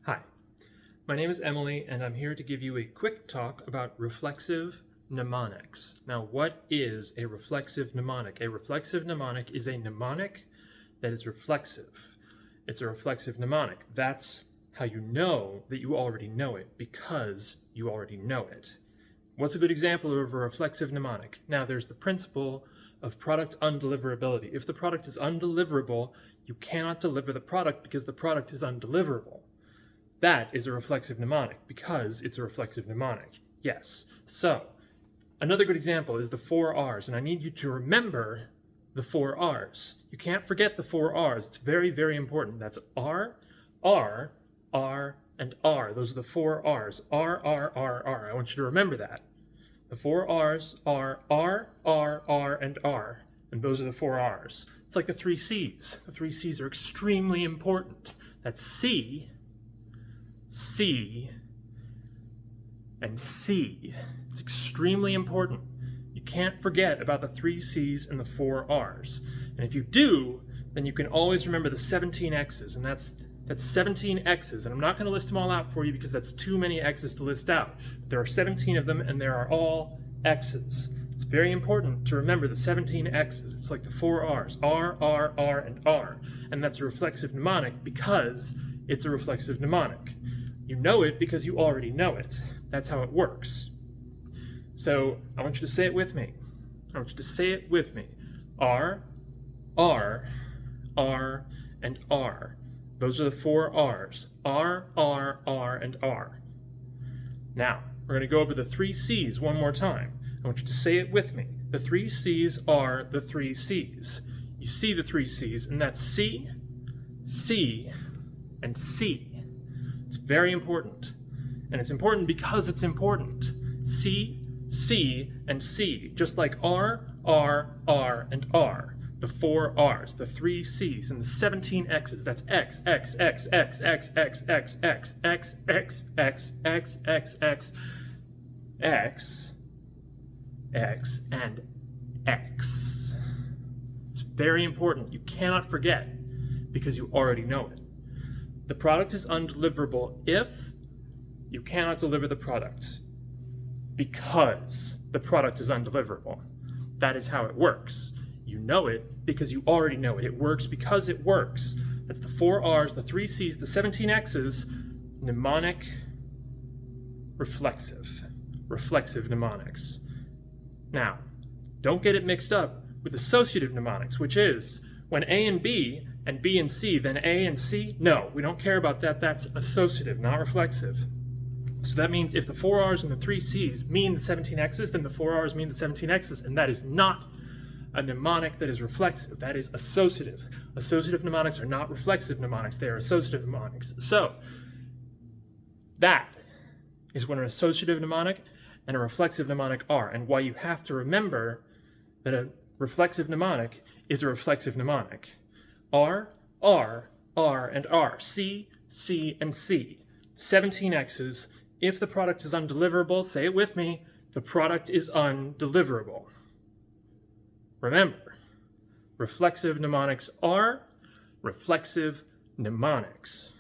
Hi, my name is Emily, and I'm here to give you a quick talk about reflexive mnemonics. Now, what is a reflexive mnemonic? A reflexive mnemonic is a mnemonic that is reflexive. It's a reflexive mnemonic. That's how you know that you already know it, because you already know it. What's a good example of a reflexive mnemonic? Now, there's the principle of product undeliverability. If the product is undeliverable, you cannot deliver the product because the product is undeliverable. That is a reflexive mnemonic because it's a reflexive mnemonic. Yes. So, another good example is the 4 R's, and I need you to remember the 4 R's. You can't forget the 4 R's. It's very, very important. That's R, R, R, and R. Those are the 4 R's. R, R, R, R. I want you to remember that. The 4 R's are R, R, R, and R. And those are the 4 R's. It's like the 3 C's. The 3 C's are extremely important. That's C, C, and C. It's extremely important. You can't forget about the 3 C's and the 4 R's. And if you do, then you can always remember the 17X's, and that's 17X's. And I'm not going to list them all out for you because that's too many X's to list out. But there are 17 of them, and there are all X's. It's very important to remember the 17X's. It's like the 4 R's, R, R, R, and R. And that's a reflexive mnemonic because it's a reflexive mnemonic. You know it because you already know it. That's how it works. So I want you to say it with me. I want you to say it with me. R, R, R, and R. Those are the 4 R's. R, R, R, and R. Now, we're going to go over the 3 C's one more time. I want you to say it with me. The 3 C's are the 3 C's. You see the 3 C's, and that's C, C, and C. It's very important. And it's important because it's important. C, C, and C. Just like R, R, R, and R. The 4 R's, the 3 C's, and the 17 X's. That's X, X, X, X, X, X, X, X, X, X, X, X, X, X, X, X, and X. It's very important. You cannot forget because you already know it. The product is undeliverable if you cannot deliver the product because the product is undeliverable. That is how it works. You know it because you already know it. It works because it works. That's the 4 R's, the 3 C's, the 17 X's, mnemonic, reflexive mnemonics. Now, don't get it mixed up with associative mnemonics, which is when A and B and C, then A and C. No, we don't care about that. That's associative, not reflexive. So that means if the 4 R's and the 3 C's mean the 17 X's, then the 4 R's mean the 17 X's, and that is not a mnemonic that is reflexive. That is associative. Associative mnemonics are not reflexive mnemonics. They are associative mnemonics. So that is what an associative mnemonic and a reflexive mnemonic are, and why you have to remember that a reflexive mnemonic is a reflexive mnemonic. R, R, R, and R. C, C, and C. 17 X's. If the product is undeliverable, say it with me, the product is undeliverable. Remember, reflexive mnemonics are reflexive mnemonics.